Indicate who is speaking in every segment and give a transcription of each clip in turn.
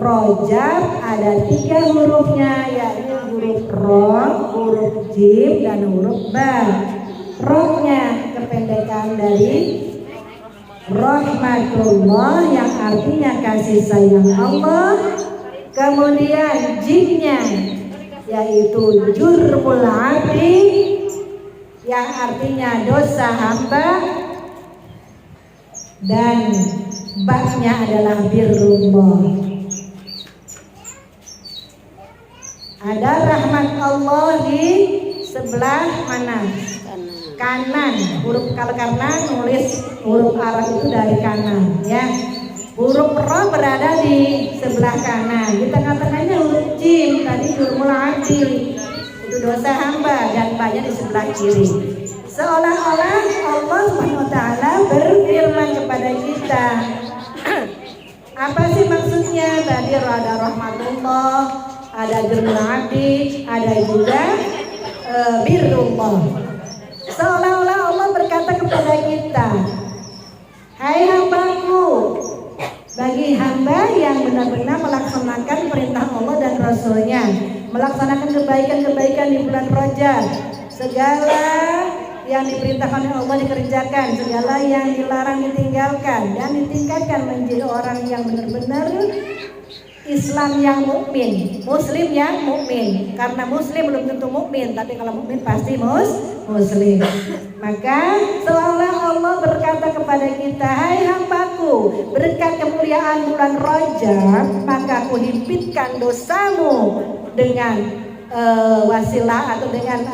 Speaker 1: Rajab ada 3 hurufnya, yaitu huruf Ra, huruf Jim, dan huruf Ba. Ra-nya kependekan dari Rahmatullah yang artinya kasih sayang Allah. Kemudian Jim-nya yaitu Jurmul Abdi yang artinya dosa hamba, dan Ba-nya adalah Birrullah. Ada rahmat Allah di sebelah mana? Kanan. Huruf, kalau karena nulis huruf Arab itu dari kanan, ya. Huruf Ra berada di sebelah kanan. Di tengah-tengahnya huruf Jim, tadi Jurmul Abdi, itu dosa hamba, dan Ba-nya di sebelah kiri. Seolah-olah Allah SWT berfirman kepada kita. Apa sih maksudnya? Tadi ada rahmatullah, ada Jurmul Abdi, ada juga Birrullah. Seolah-olah Allah berkata kepada kita, hai hambaku, bagi hamba yang benar-benar melaksanakan perintah Allah dan Rasulnya, melaksanakan kebaikan-kebaikan di bulan Rajab, segala yang diperintahkan oleh Allah dikerjakan, segala yang dilarang ditinggalkan, dan ditingkatkan menjadi orang yang benar-benar Islam yang mukmin, Muslim yang mukmin. Karena Muslim belum tentu mukmin, tapi kalau mukmin pasti Muslim. Maka seolah Allah berkata kepada kita, hai hambaku, berkat kemuliaan bulan Rajab, maka aku himpitkan dosamu dengan wasilah atau dengan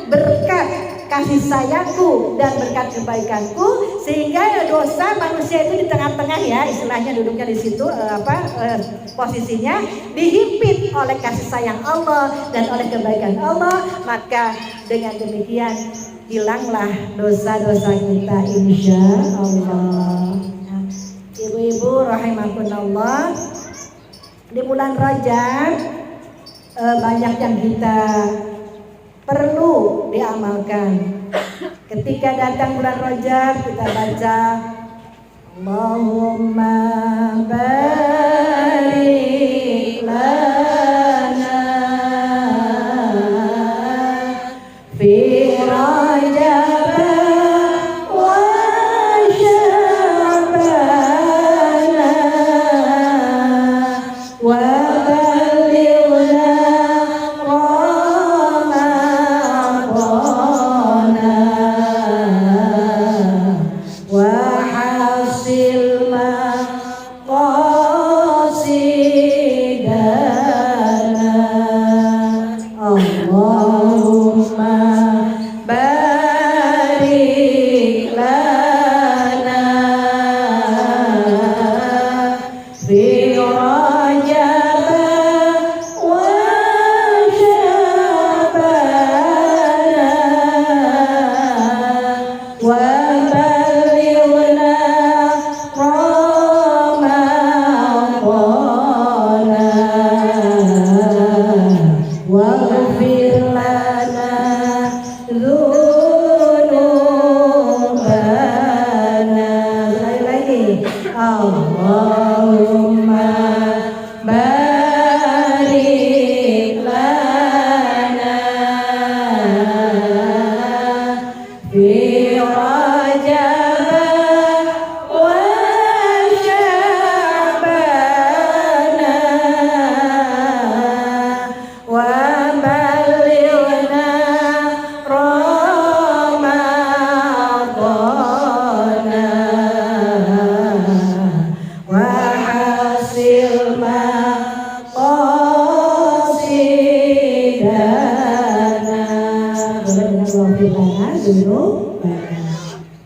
Speaker 1: berkat kasih sayangku dan berkat kebaikanku, sehingga dosa manusia itu di tengah-tengah, ya, istilahnya duduknya di situ, posisinya dihimpit oleh kasih sayang Allah dan oleh kebaikan Allah. Maka dengan demikian hilanglah dosa-dosa kita, insya Allah. Ibu-ibu rahimakumullah, di bulan Rajab banyak yang kita perlu diamalkan. Ketika datang bulan Rajab, kita baca Allahumma barik lana fi Rajab wa Sya'ban wa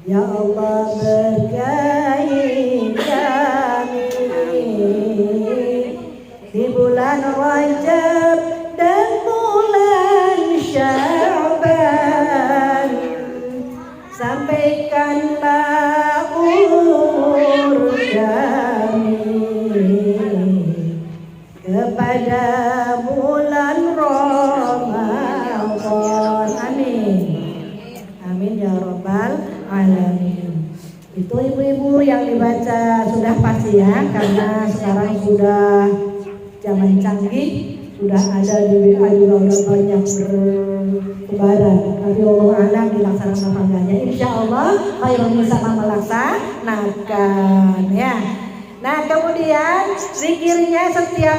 Speaker 1: ya Allah berkahi kami di bulan Rajab dan bulan Sya'ban, sampaikanlah umur kami kepada bulan Ramadan. Amin. Amin ya Rabbal Alamin. Itu ibu-ibu yang dibaca sudah pasti ya, karena sekarang sudah zaman canggih, sudah ada di WA juga udah banyak bertebaran. Tapi Allah alam dilaksanakan apa enggaknya. Insya Allah khairun sama melaksanakan ya. Nah kemudian zikirnya setiap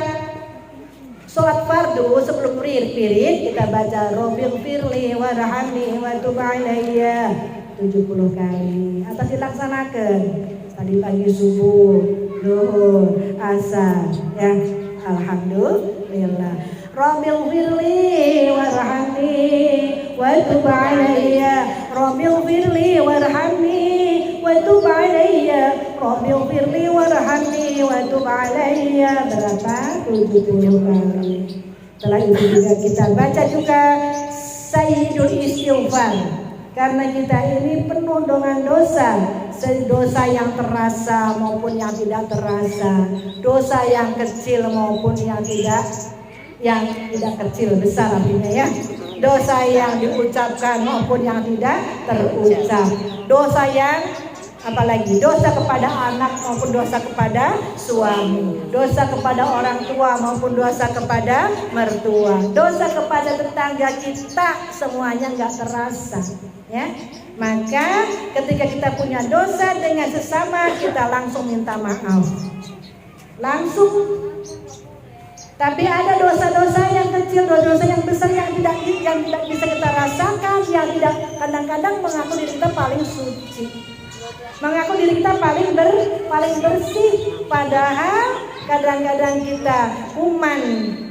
Speaker 1: sholat fardu sebelum wirid kita baca Rabbil firli warhamni wa tub alayya 70 kali. Atas dilaksanakan tadi pagi subuh, zuhur, asar ya. Alhamdulillah. Rabbil firli warhamni wa tub alayya. Rabbil firli warhamni wa tub alayya. Rabbil firli warhamni wa tub alayya. Berapa? 70 kali. Setelah itu juga kita baca juga Sayyidul Istighfar. Karena kita ini penuh dengan dosa, dosa yang terasa maupun yang tidak terasa, dosa yang kecil maupun yang tidak kecil, besar artinya ya. Dosa yang diucapkan maupun yang tidak terucap, dosa yang apalagi dosa kepada anak maupun dosa kepada suami, dosa kepada orang tua maupun dosa kepada mertua, dosa kepada tetangga kita, semuanya nggak terasa ya. Maka ketika kita punya dosa dengan sesama, kita langsung minta maaf langsung. Tapi ada dosa-dosa yang kecil, dosa-dosa yang besar yang tidak bisa kita rasakan, yang tidak kadang-kadang mengaku diri kita paling suci, mengaku diri kita paling bersih, padahal kadang-kadang kita kuman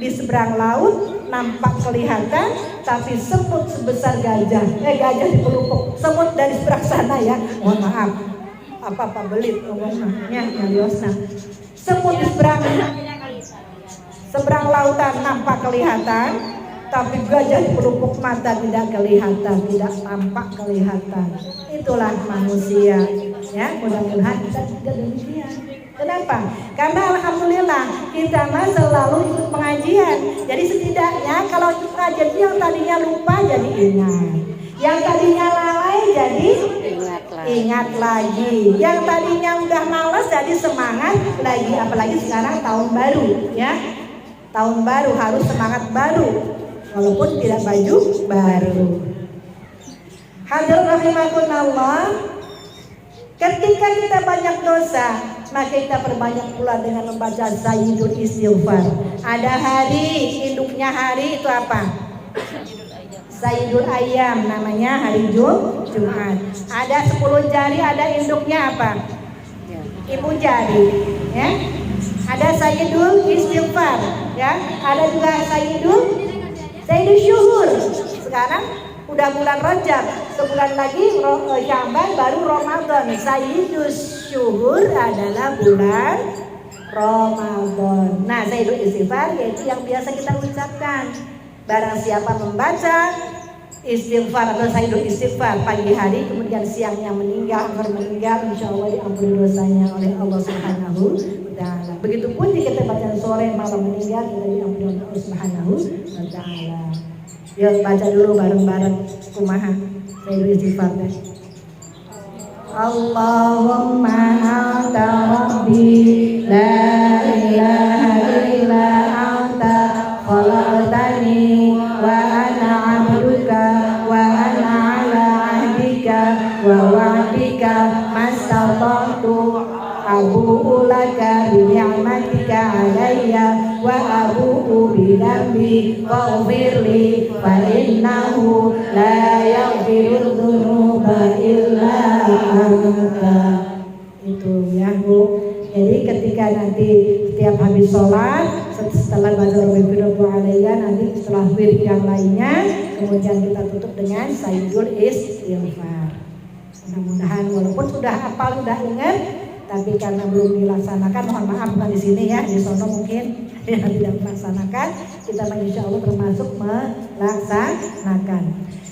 Speaker 1: di seberang laut nampak kelihatan, tapi semut sebesar gajah di pelupuk, semut dari seberang sana ya, mohon maaf, apa belit ngomongnya ngaliosna, semut di seberang lautan nampak kelihatan, tapi gajah di pelupuk mata tidak kelihatan, tidak tampak kelihatan. Itulah manusia ya, mudah-mudahan kita tidak demikian. Kenapa? Karena alhamdulillah kita selalu ikut pengajian. Jadi setidaknya kalau ikut pengajian yang tadinya lupa jadi ingat, yang tadinya lalai jadi ingat lagi, yang tadinya udah malas jadi semangat lagi. Apalagi sekarang tahun baru ya, tahun baru harus semangat baru walaupun tidak baju baru. Hadirin rahimakumullah, ketika kita banyak dosa, maka kita perbanyak pula dengan membaca Sayyidul Istighfar. Ada hari, induknya hari itu apa? Sayyidul Ayyam, namanya hari Jumat. Ada 10 jari, ada induknya apa? Ibu jari ya. Ada Sayyidul Istighfar ya. Ada juga Sayyidul Syuhur. Sekarang udah bulan Rajab, sebulan lagi Sya'ban, baru Ramadan. Sayyidul Syuhur adalah bulan Ramadan. Nah, Sayyidul Istighfar yaitu yang biasa kita ucapkan. Barang siapa membaca istighfar atau Sayyidul Istighfar pagi hari, kemudian siangnya meninggal, insya Allah diampuni dosanya oleh Allah Subhanahu wa Ta'ala. Begitupun jika kita baca sore malam meninggal, kita diampuni oleh Allah Subhanahu wa Ta'ala. Yuk baca dulu bareng-bareng kumaha Sayyidul Istighfar deh. Allahumma anta rabbi la ilaha illa anta khalaqtani wa ana 'abduka wa ana 'ala 'ahdika wa wa'dika mastata'tu abu'u laka bi ni'matika 'alayya wa abu'u bi dhanbi faghfirli fa innahu la yaghfiru dzunuba illa anta. Itu ya Bu. Jadi ketika nanti setiap habis sholat, setelah baca Rabbil Alayya, nanti setelah wirid yang lainnya, kemudian kita tutup dengan Sayyidul Istighfar. Mudah-mudahan walaupun sudah hafal, sudah ingat, tapi karena belum dilaksanakan, mohon maaf, bukan di sini ya, di sono mungkin yang tidak melaksanakan, kita insya Allah termasuk melaksanakan.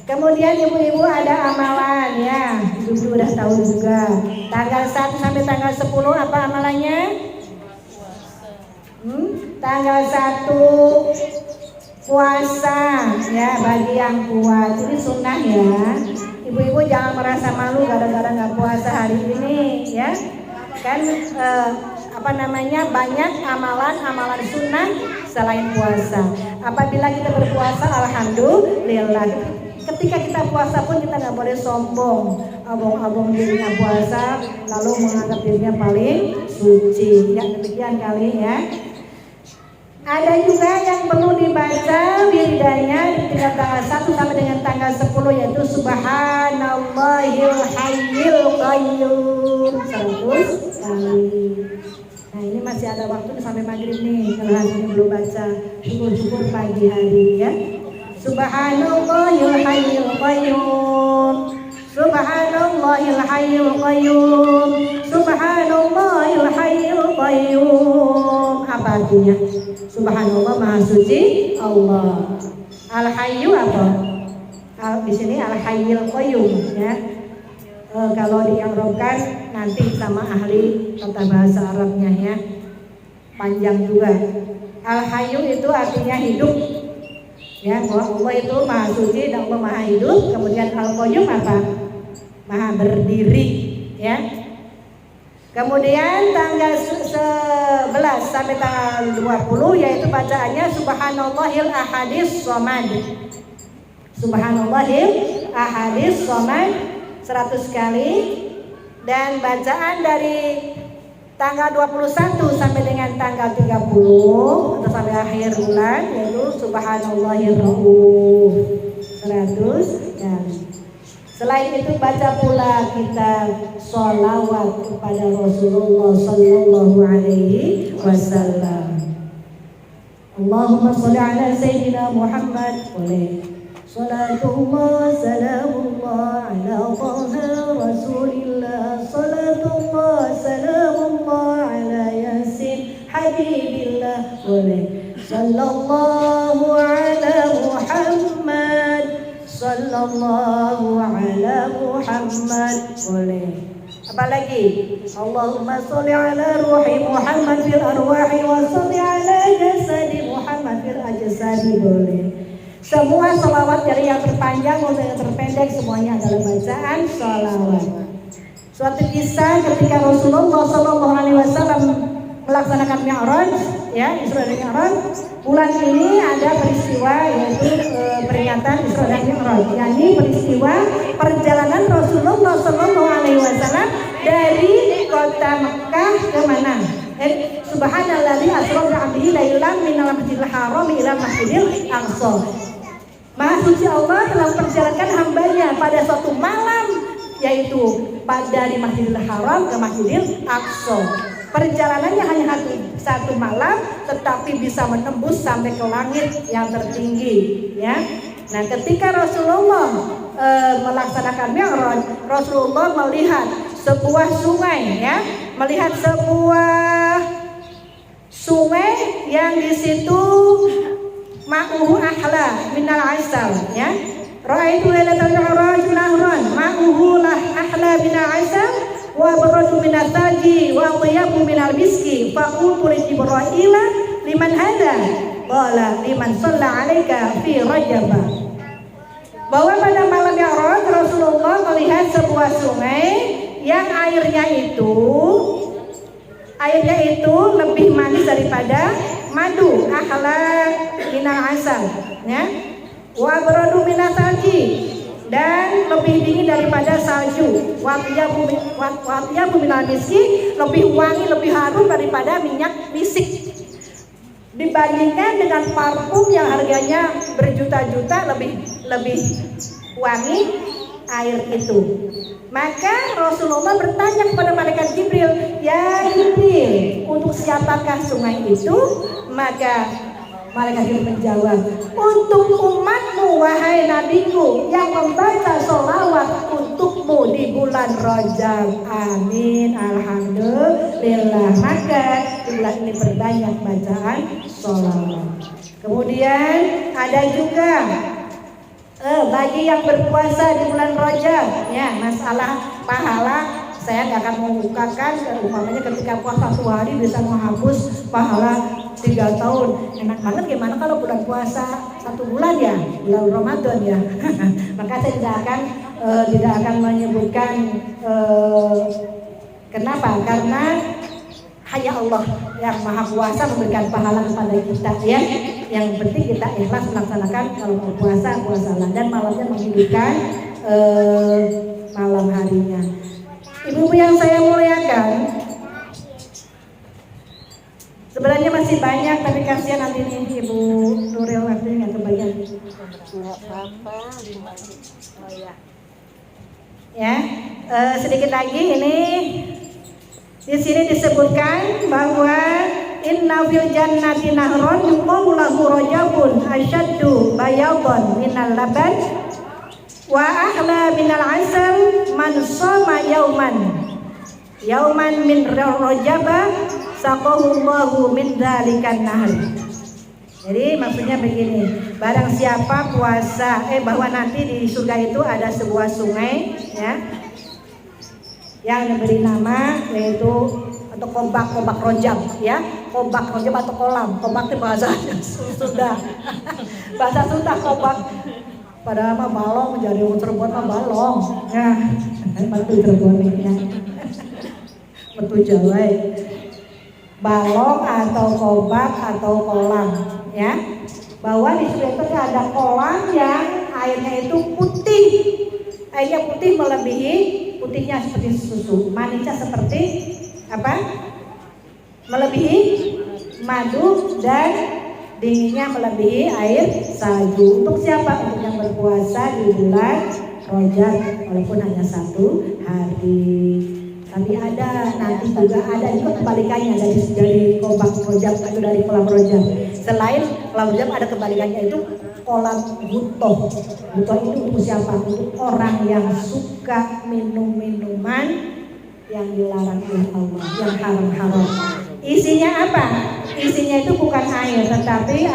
Speaker 1: Kemudian ibu-ibu ada amalan ya, ibu-ibu udah tahu juga. Tanggal 1 sampai tanggal 10 apa amalannya? Tanggal 1 puasa ya, bagi yang kuat. Ini sunnah ya. Ibu-ibu jangan merasa malu gara-gara nggak puasa hari ini ya. kan banyak amalan sunnah selain puasa. Apabila kita berpuasa, alhamdulillah. Ketika kita puasa pun kita nggak boleh sombong, abong-abong dirinya puasa, lalu menganggap dirinya paling suci. Ya demikian kali ya. Ada juga yang perlu dibaca wiridanya di tanggal 1 sampai dengan tanggal 10, yaitu Subhanallahil Hayyul Qayyum 100 kali. Nah ini masih ada waktu sampai maghrib nih, kalau hari ini belum baca, syukur-syukur pagi hari ya. Subhanallahil Hayyul Qayyum, Subhanallahil Hayyul Qayyum, Subhanallahil Hayyul Qayyum. Apa artinya? Subhanallah, Maha Suci Allah. Al-Hayyu apa? Di sini Al-Hayyul Qayyum ya. Kalau di'irabkan nanti sama ahli tata bahasa Arabnya ya. Panjang juga. Al-Hayyu itu artinya hidup. Ya, bahwa Allah itu Maha Suci dan Allah Maha Hidup. Kemudian Al-Qayyum apa? Maha berdiri ya. Kemudian tanggal 11 sampai tanggal 20 yaitu bacaannya Subhanallahil Ahadis Somad. Subhanallahil Ahadis Somad 100 kali. Dan bacaan dari tanggal 21 sampai dengan tanggal 30 atau sampai akhir bulan yaitu Subhanallahir Rauf 100 kali. Selain itu baca pula kita sholawat kepada Rasulullah Sallallahu Alaihi Wasallam. Allahumma sholli ala Sayyidina Muhammad. Boleh. Salatullah salamullah ala Taha Rasulillah. Salatullah salamullah ala Yasin Habibillah. Boleh. Sallallahu ala Muhammad. Sallallahu ala Muhammad. Boleh. Apalagi? Allahumma sholli ala ruhi Muhammad fil arwahi wa sholli ala jasadi Muhammad fil ajsadi. Boleh. Semua sholawat dari yang terpanjang maupun yang terpendek semuanya adalah bacaan sholawat. Suatu kisah ketika Rasulullah Sallallahu Alaihi Wasallam melaksanakan Mi'raj, ya Isra dan Mi'raj. Bulan ini ada peristiwa yaitu peringatan Isra dan Mi'raj, yakni peristiwa perjalanan Rasulullah Sallallahu Alaihi Wasallam dari kota Mekah ke mana? Subhanalladzi asra bi 'abdihi lailan minal masjidil haram ila masjidil aqsa. Maha suci Allah telah memperjalankan hambanya pada suatu malam, yaitu dari Masjidil Haram ke Masjidil Aqsa. Perjalanannya hanya satu malam, tetapi bisa menembus sampai ke langit yang tertinggi. Ya, nah ketika Rasulullah melaksanakan Mi'raj, Rasulullah melihat sebuah sungai, ya, melihat sebuah sungai yang di situ ma'uhu ahla minal asal, ya. Ra'aitu lailatal mi'raj nahran ma'uhu lah ahla minal asal wa baradu minal taji wa tayyabu minal miski fa qultu li Jibril liman hadha qala liman shalla 'alaika fi Rajab. Bahwa pada malam Mi'raj Rasulullah melihat sebuah sungai yang airnya itu lebih manis daripada madu, ahla minal asal, ya. Wa baradu minal taji, dan lebih dingin daripada salju. Wa tiyyabu minal miski, lebih wangi, lebih harum daripada minyak misik. Dibandingkan dengan parfum yang harganya berjuta-juta, lebih wangi air itu. Maka Rasulullah bertanya kepada malaikat Jibril, "Ya Jibril, untuk siapakah sungai itu?" Maka malaikat Jibril menjawab, "Untuk umatmu wahai nabiku yang membaca sholawat untukmu di bulan Rajab." Amin, alhamdulillah. Maka bulan ini perbanyak bacaan sholawat. Kemudian ada juga bagi yang berpuasa di bulan Rajab, ya, masalah pahala saya nggak akan membukakan. Umpamanya ketika puasa 1 hari bisa menghapus pahala 3 tahun. Enak banget, gimana kalau bulan puasa 1 bulan, ya, bulan Ramadan, ya. Maka saya tidak akan menyebutkan Kenapa? Karena hanya Allah yang Maha Kuasa memberikan pahala kepada kita ya. Yang penting kita ikhlas melaksanakan kalau mau puasa puasalah, dan malamnya menghidupkan malam harinya. Ibu-ibu yang saya muliakan, sebenarnya masih banyak tapi kasihan nanti nih Ibu Nuril waktunya nggak kebagian.
Speaker 2: Nggak apa-apa. Oh
Speaker 1: ya. Sedikit lagi ini di sini disebutkan bahwa inna fil jannati nahron yuqalu lahu rajabun asyaddu bayadan minal laban wa ahla minal asal man shoma yauman min rajaba saqahullahu min dzalikan nahr. Jadi maksudnya begini, barang siapa puasa bahwa nanti di surga itu ada sebuah sungai ya yang diberi nama yaitu atau kobak rojab ya, kobak rojab atau kolam. Kobak itu bahasa Sunda bahasa Sunda kobak, padahal mah balong, menjadi Cirebon mah balong ya, batu Cirebon ya batu Jawa balong atau kobak atau kolam ya, bahwa di surga itu ada kolam yang airnya itu putih, airnya putih melebihi, putihnya seperti susu, manisnya seperti apa? Melebihi madu, dan dinginnya melebihi air salju. Untuk siapa? Untuk yang berpuasa di bulan Rajab, walaupun hanya 1 hari. Tapi ada nanti juga ada juga kebalikannya dari kobak Rajab atau dari kolam Rajab. Selain kolam Rajab ada kebalikannya, itu kolam butoh. Butoh itu untuk siapa? Untuk orang yang suka minum minuman yang dilarang oleh Allah, yang haram-haram. Isinya apa? Isinya itu bukan air, tetapi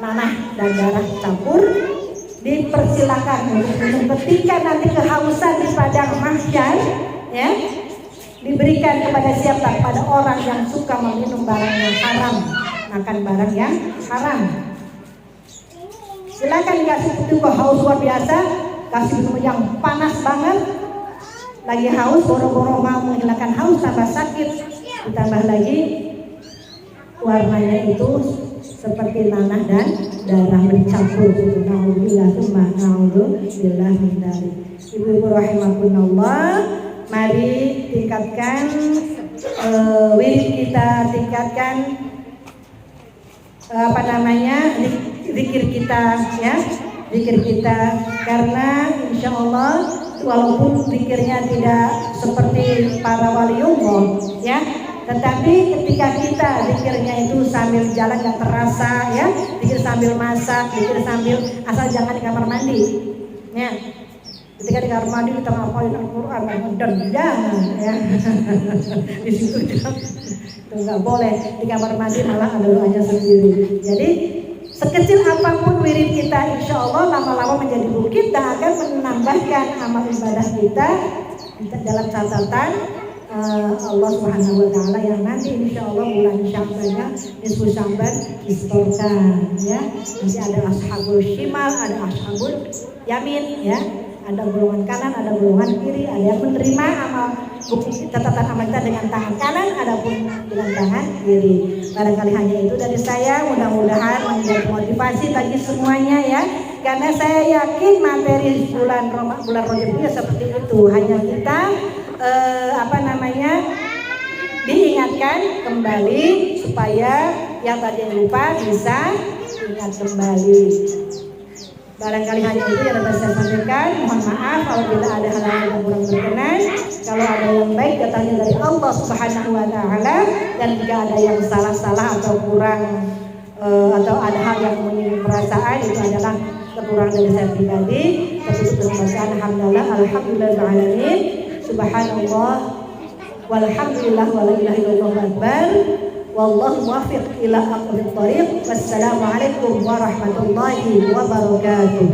Speaker 1: nanah dan darah campur. Dipersilakan untuk minum ketika nanti kehausan di padang mahsyar ya, diberikan kepada siapa? Pada orang yang suka meminum barang yang haram, makan barang yang haram. Silakan dikasih itu haus luar biasa, kasih minum yang panas banget, lagi haus boro-boro mau menghilangkan haus tambah sakit, ditambah lagi warnanya itu seperti nanah dan darah bercampur. Naudzubillah min dzalik. Ibu-ibu rahimakumullah, mari tingkatkan wirid kita, tingkatkan zikir kita ya, zikir kita, karena insya Allah walaupun zikirnya tidak seperti para waliullah ya, tetapi ketika kita zikirnya itu sambil jalan gak terasa ya, zikir sambil masak, zikir sambil, asal jangan di kamar mandi ya. Ketika di kamar mandi kita ngapalin Al-Quran dan jangan ya di situ itu nggak boleh. Di kamar mandi malah ada doanya sendiri. Jadi sekecil apapun wirid kita, insya Allah lama-lama menjadi bukit dan akan menambahkan amal ibadah kita dalam catatan Allah Subhanahu wa taala, yang nanti insya Allah bulan Sya'bannya nisfu Sya'ban distorkan ya. Nanti ada ashabul shimal, ada ashabul yamin ya. Ada golongan kanan, ada golongan kiri, ada yang menerima amal bukti catatan amal kita dengan tangan kanan, ada pun dengan tangan kiri. Barangkali hanya itu dari saya, mudah-mudahan menjadi motivasi bagi semuanya ya. Karena saya yakin materi bulan Rajab itu seperti itu. Hanya kita diingatkan kembali supaya yang tadi lupa bisa ingat kembali. Barangkali hanya itu yang dapat saya sampaikan. Mohon maaf apabila ada hal-hal yang kurang berkenan. Kalau ada yang baik datangnya dari Allah Subhanahu wa taala, dan jika ada yang salah-salah atau kurang atau ada hal yang menyinggung perasaan, itu adalah kekurangan dari saya pribadi. Tertutup dengan bacaan alhamdulillah alamin. Subhanallah walhamdulillah wala ilaha illallah akbar. Wallahu muwaffiq ila aqwamit thoriq. Wassalamualaikum warahmatullahi wabarakatuh.